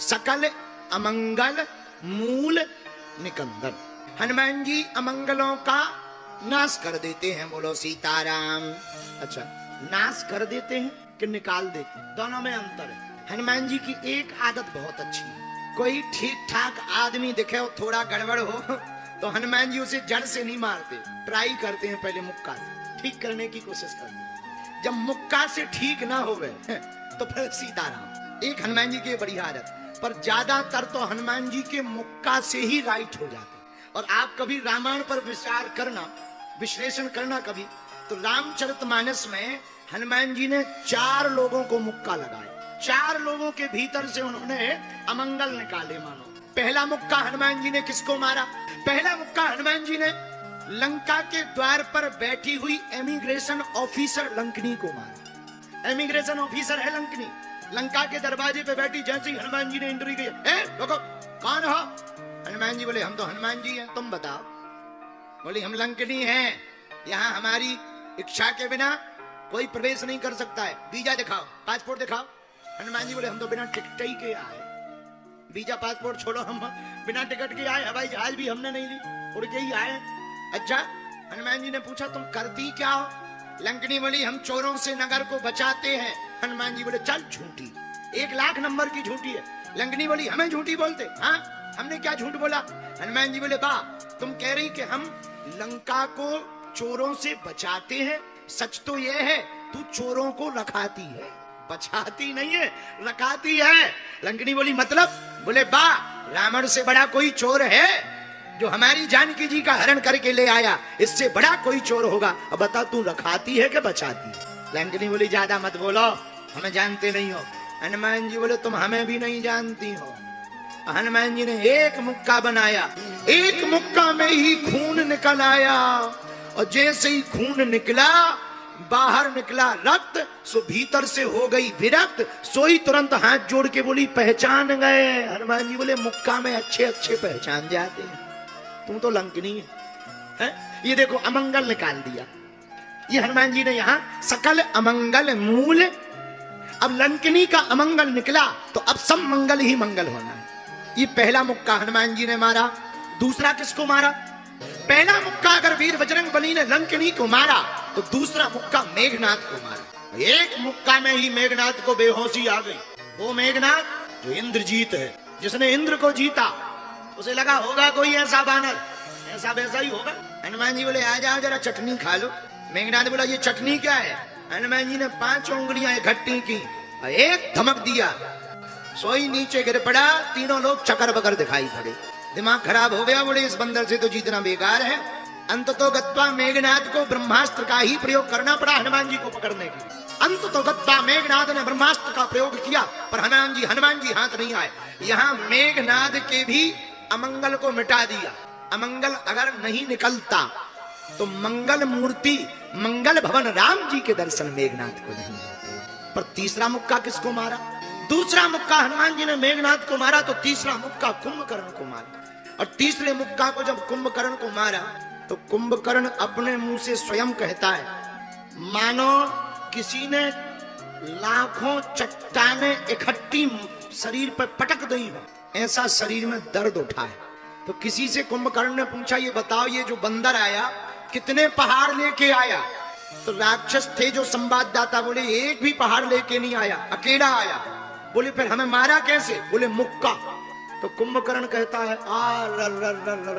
सकल अमंगल मूल निकंदन। हनुमान जी अमंगलों का नाश कर देते हैं। बोलो सीताराम। अच्छा, नाश कर देते हैं कि निकाल देते हैं, दोनों में अंतर है। हनुमान जी की एक आदत बहुत अच्छी है, कोई ठीक ठाक आदमी दिखे और थोड़ा गड़बड़ हो तो हनुमान जी उसे जड़ से नहीं मारते, ट्राई करते हैं पहले मुक्का से ठीक करने की कोशिश करते हैं। जब मुक्का से ठीक ना हो गए तो फिर सीताराम। एक हनुमान जी की बढ़िया आदत, पर ज्यादातर तो हनुमान जी के मुक्का से ही राइट हो जाते। और आप कभी रामायण पर विचार करना, विश्लेषण करना कभी, तो रामचरितमानस में हनुमान जी ने 4 लोगों को मुक्का लगाया। 4 लोगों के भीतर से उन्होंने अमंगल निकाले मानो। पहला मुक्का हनुमान जी ने किसको मारा? पहला मुक्का हनुमान जी ने लंका के द्वार पर बैठी हुई इमिग्रेशन ऑफिसर लंकनी को मारा। इमिग्रेशन ऑफिसर है लंकनी, लंका के दरवाजे पे बैठी, जैसे ही हनुमान जी ने एंट्री की, देखो कौन हो? हनुमान जी बोले हम तो हनुमान जी हैं, तुम बताओ। बोले हम लंकनी हैं, यहाँ हमारी इच्छा के बिना कोई प्रवेश नहीं कर सकता है, वीजा दिखाओ, पासपोर्ट दिखाओ। हनुमान जी बोले हम तो बिना टिकट ही के आए, वीजा पासपोर्ट छोड़ो, हम बिना टिकट के आए, हवाई जहाज भी हमने नहीं ली, उड़ के ही आए। अच्छा, हनुमान जी ने पूछा तुम करती क्या हो? लंकनी बोली हम चोरों से नगर को बचाते हैं। हनुमान जी बोले चल झूठी, 1,00,000 नंबर की झूठी है। लंकनी बोली हमें झूठी बोलते? हाँ, हमने क्या झूठ बोला? हनुमान जी बोले वाह, तुम कह रही कि हम लंका को चोरों से बचाते हैं, सच तो यह है तू चोरों को रखाती है, बचाती नहीं है, रखाती है। लंकनी बोली मतलब? बोले वाह, रावण से बड़ा कोई चोर है जो हमारी जानकी जी का हरण करके ले आया, इससे बड़ा कोई चोर होगा। अब बता तू रखाती है कि बचाती है? लंकनी बोली ज्यादा मत बोलो, हमें जानते नहीं हो। हनुमान जी बोले तुम हमें भी नहीं जानती हो। हनुमान जी ने एक मुक्का बनाया, एक मुक्का में ही खून निकल आया, और जैसे ही खून निकला, बाहर निकला रक्त, सो भीतर से हो गई विरक्त। सोई तुरंत हाथ जोड़ के बोली पहचान गए। हनुमान जी बोले मुक्का में अच्छे अच्छे पहचान जाते हैं, तुम तो लंकनी है। ये देखो अमंगल निकाल दिया। ये हनुमान जी ने यहाँ सकल अमंगल मूल। अब लंकनी का अमंगल निकला तो अब सब मंगल ही मंगल होना है। ये पहला मुक्का हनुमान जी ने मारा। दूसरा किसको मारा? पहला मुक्का अगर वीर बजरंग बली ने लंकनी को मारा तो दूसरा मुक्का मेघनाथ को मारा। एक मुक्का में ही मेघनाथ को बेहोशी आ गई। वो मेघनाथ जो इंद्रजीत है, जिसने इंद्र को जीता, उसे लगा होगा कोई ऐसा बानर, ऐसा वैसा ही होगा। हनुमान जी बोले आ जाओ जरा चटनी खा लो। मेघनाथ बोला ये चटनी क्या है? हनुमान जी ने 5 उंगलियां इकट्ठी की, एक धमक दिया, सोई नीचे गिर पड़ा। तीनों लोग चकर बकर दिखाई पड़े। दिमाग खराब हो गया, बोले इस बंदर से तो जीतना बेकार है। अंत तो गत्वा मेघनाथ को ब्रह्मास्त्र का ही प्रयोग करना पड़ा हनुमान जी को पकड़ने के लिए। अंत तो गत्वा मेघनाथ ने ब्रह्मास्त्र का प्रयोग किया, पर हनुमान जी हाथ नहीं आए। यहाँ मेघनाथ के भी अमंगल को मिटा दिया। अमंगल अगर नहीं निकलता तो मंगल मूर्ति मंगल भवन राम जी के दर्शन मेघनाथ को नहीं होते। पर तीसरा मुक्का किसको मारा? दूसरा मुक्का हनुमान जी ने मेघनाथ को मारा तो तीसरा मुक्का कुंभकर्ण को मारा। और तीसरे मुक्का को जब कुंभकर्ण को मारा तो कुंभकर्ण अपने मुंह से स्वयं कहता है, मानो किसी ने लाखों चट्टाने इकट्ठी शरीर पर पटक दी हो, ऐसा शरीर में दर्द उठा है। तो किसी से कुंभकर्ण ने पूछा ये बताओ ये जो बंदर आया कितने पहाड़ लेके आया? तो राक्षस थे जो संवाददाता, बोले एक भी पहाड़ लेके नहीं आया, अकेला आया। बोले फिर हमें मारा कैसे? बोले मुक्का। तो कुंभकर्ण कहता है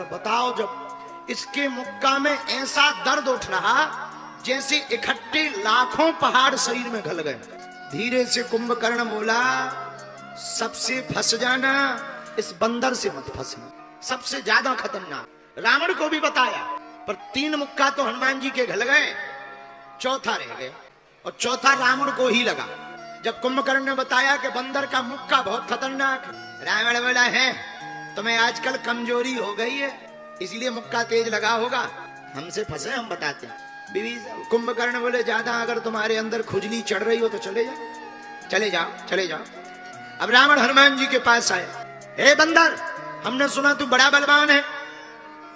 बताओ, जब इसके मुक्का में ऐसा दर्द उठ रहा जैसे इकट्ठे लाखों पहाड़ शरीर में घल गए। धीरे से कुंभकर्ण बोला सबसे फंस जाना, इस बंदर से मत फंसना, सबसे ज्यादा खतरनाक। रावण को भी बताया, पर 3 मुक्का तो हनुमान जी के घल गए, चौथा रह गया, और चौथा रावण को ही लगा। जब कुंभकर्ण ने बताया कि बंदर का मुक्का बहुत खतरनाक, रावण बोला है तुम्हें आजकल कमजोरी हो गई है इसलिए मुक्का तेज लगा होगा, हमसे फंसे हम बताते हैं। कुंभकर्ण बोले ज्यादा अगर तुम्हारे अंदर खुजली चढ़ रही हो तो चले जाओ, चले जाओ, चले जाओ। अब रावण हनुमान जी के पास आया, हे बंदर हमने सुना तू बड़ा बलवान है।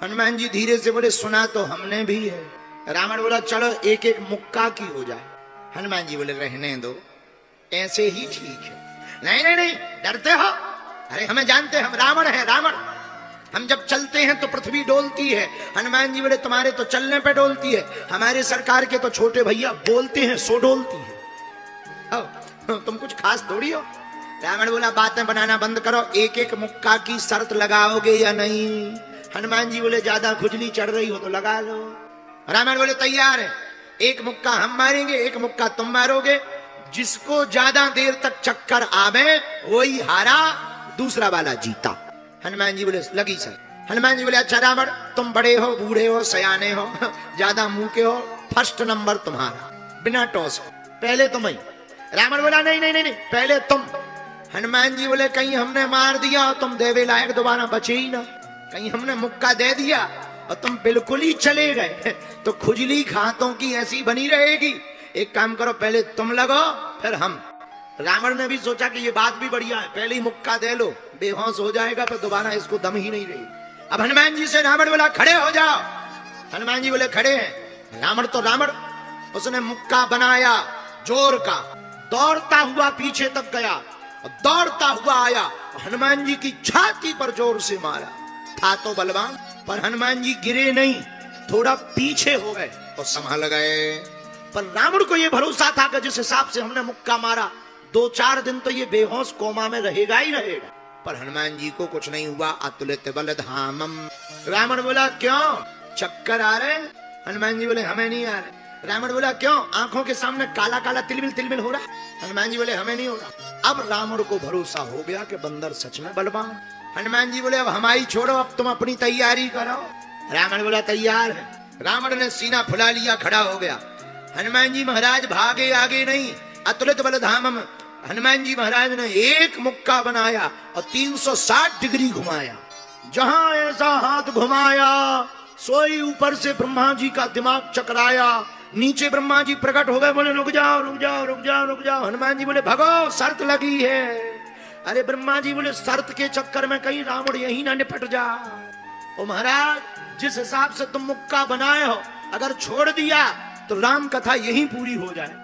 हनुमान जी धीरे से बोले सुना तो हमने भी है। रावण बोला चलो एक एक मुक्का की हो जाए। हनुमान जी बोले रहने दो, ऐसे ही ठीक है। नहीं नहीं नहीं, डरते हो? अरे हमें जानते हैं, हम रावण है, रावण। हम जब चलते हैं तो पृथ्वी डोलती है। हनुमान जी बोले तुम्हारे तो चलने पे डोलती है, हमारे सरकार के तो छोटे भैया बोलते हैं सो डोलती है। तुम कुछ खास थोड़ी हो। रावण बोला बातें बनाना बंद करो, एक एक मुक्का की शर्त लगाओगे या नहीं? हनुमान जी बोले ज्यादा खुजली चढ़ रही हो तो लगा लो। रावण बोले तैयार है, एक मुक्का हम मारेंगे, एक मुक्का तुम मारोगे, जिसको ज्यादा देर तक चक्कर आवे वही हारा, दूसरा वाला जीता। हनुमान जी बोले लगी सर। हनुमान जी बोले अच्छा रावण तुम बड़े हो, बूढ़े हो, सयाने हो, ज्यादा मुंह के हो, फर्स्ट नंबर तुम्हारा, बिना टॉस पहले तुम ही। रावण बोला नहीं नहीं नहीं, पहले तुम। हनुमान जी बोले कहीं हमने मार दिया और तुम देवे लायक दोबारा बचे ही ना, कहीं हमने मुक्का दे दिया और तुम बिल्कुल ही चले गए तो खुजली खातों की ऐसी बनी रहेगी। एक काम करो, पहले तुम लगो फिर हम। रावण ने भी सोचा कि ये बात भी बढ़िया है, पहले ही मुक्का दे लो, बेहोश हो जाएगा फिर दोबारा इसको दम ही नहीं रही। अब हनुमान जी से रावण बोला खड़े हो जाओ। हनुमान जी बोले खड़े हैं। रावण तो रावण, उसने मुक्का बनाया जोर का, दौड़ता हुआ पीछे तक गया और दौड़ता हुआ आया, हनुमान जी की छाती पर जोर से मारा। था तो बलवान, पर हनुमान जी गिरे नहीं, थोड़ा पीछे हो गए और संभल गए। पर रावण को यह भरोसा था कि जिस हिसाब से हमने मुक्का मारा 2-4 दिन तो ये बेहोश कोमा में रहेगा ही रहेगा। पर हनुमान जी को कुछ नहीं हुआ। अतुलित बल धामम। रावण बोला क्यों चक्कर आ रहे? हनुमान जी बोले हमें नहीं आ रहे। रावण बोला क्यों आंखों के सामने काला काला तिलमिल तिलमिल हो रहा? हनुमान जी बोले हमें नहीं हो रहा। अब रावण को भरोसा हो गया कि बंदर सच में बलवान। हनुमान जी बोले अब हमारी छोड़ो, अब तुम अपनी तैयारी करो। रावण बोला तैयार है। रावण ने सीना फुला लिया, खड़ा हो गया। हनुमान जी महाराज भागे आगे नहीं, अतुलित बल धामम। हनुमान जी महाराज ने एक मुक्का बनाया और 360 डिग्री घुमाया। जहां ऐसा हाथ घुमाया सोई ऊपर से ब्रह्मा जी का दिमाग चकराया, नीचे ब्रह्मा जी प्रकट हो गए, बोले रुक जाओ रुक जाओ रुक जाओ रुक जाओ। हनुमान जी बोले भगो शर्त लगी है। अरे ब्रह्मा जी बोले शर्त के चक्कर में कहीं रावण यही ना निपट जा। ओ महाराज जिस हिसाब से तुम मुक्का बनाए हो, अगर छोड़ दिया तो राम कथा यही पूरी हो जाए,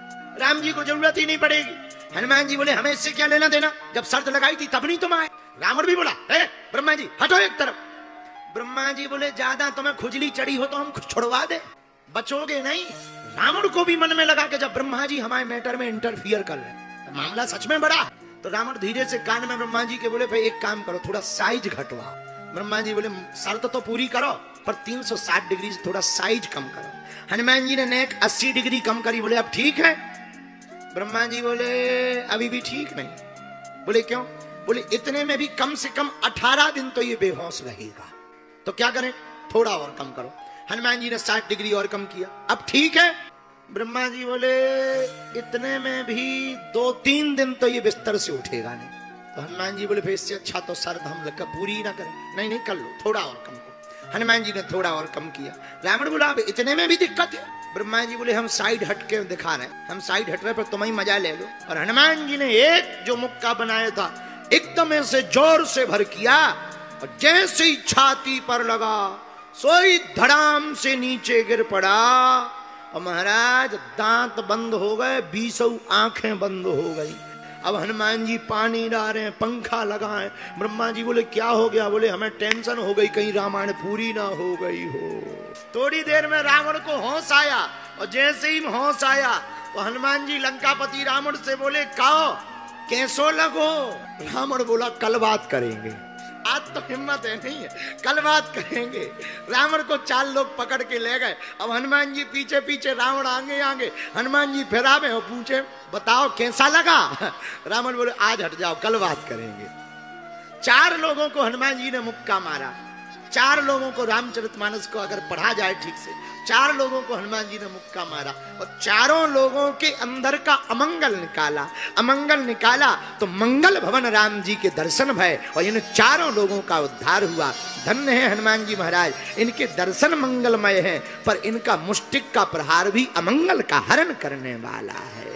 राम जी को जरूरत ही नहीं पड़ेगी। हनुमान जी बोले हमें इससे क्या लेना देना, जब शर्त लगाई थी तब नहीं तुम आए। रावण भी बोला ब्रह्मा जी हटो एक तरफ। ब्रह्मा जी बोले ज्यादा तुम्हें खुजली चढ़ी हो तो हम छुड़वा दे, बचोगे नहीं। रावण को भी मन में लगा कि जब ब्रह्मा जी हमारे मैटर में इंटरफियर कर रहे हैं तो मामला सच में बड़ा। तो रावण धीरे से कान में ब्रह्मा जी के बोले भाई एक काम करो, थोड़ा साइज घटवा। ब्रह्मा जी बोले शर्त तो पूरी करो पर 360 डिग्री से थोड़ा साइज कम करो। हनुमान जी ने नेक 80 डिग्री कम करी। बोले अब ठीक है? ब्रह्मा जी बोले अभी भी ठीक नहीं। बोले क्यों? बोले इतने में भी कम से कम 18 दिन तो ये बेहोश रहेगा, तो क्या करें? थोड़ा और कम करो। हनुमान जी ने 60 डिग्री और कम किया। अब ठीक है? ब्रह्मा जी बोले इतने में भी 2-3 दिन तो ये बिस्तर से उठेगा नहीं। तो हनुमान जी बोले इससे अच्छा तो शर्त हम लगा पूरी ना करें। नहीं नहीं कर लो, थोड़ा और कम करो। हनुमान जी ने थोड़ा और कम किया। रावण बोला अब इतने में भी दिक्कत है? ब्रह्मा जी बोले हम साइड हट के दिखा रहे हैं, हम साइड हट रहे पर तुम ही मजा ले लो। और हनुमान जी ने एक जो मुक्का बनाया था एकदम ऐसे जोर से भर किया और जैसे ही छाती पर लगा सोई धड़ाम से नीचे गिर पड़ा और महाराज दांत बंद हो गए, 20 आंखें बंद हो गई। अब हनुमान जी पानी ला रहे हैं, पंखा लगाए। ब्रह्मा जी बोले क्या हो गया? बोले हमें टेंशन हो गई कहीं रामायण पूरी ना हो गई हो। थोड़ी देर में रावण को होश आया और जैसे ही होश आया तो हनुमान जी लंकापति रावण से बोले कहो कैसो लगो? रावण बोला कल बात करेंगे, आज तो हिम्मत है नहीं है, कल बात करेंगे। रावण को 4 लोग पकड़ के ले गए। अब हनुमान जी पीछे पीछे, रावण आगे आगे। हनुमान जी फिरा में और पूछे बताओ कैसा लगा? रावण बोले आज हट जाओ, कल बात करेंगे। 4 लोगों को हनुमान जी ने मुक्का मारा। 4 लोगों को रामचरितमानस को अगर पढ़ा जाए ठीक से, 4 लोगों को हनुमान जी ने मुक्का मारा और चारों लोगों के अंदर का अमंगल निकाला। अमंगल निकाला तो मंगल भवन राम जी के दर्शन भय और इन चारों लोगों का उद्धार हुआ। धन्य है हनुमान जी महाराज, इनके दर्शन मंगलमय हैं पर इनका मुष्टिक का प्रहार भी अमंगल का हरण करने वाला है।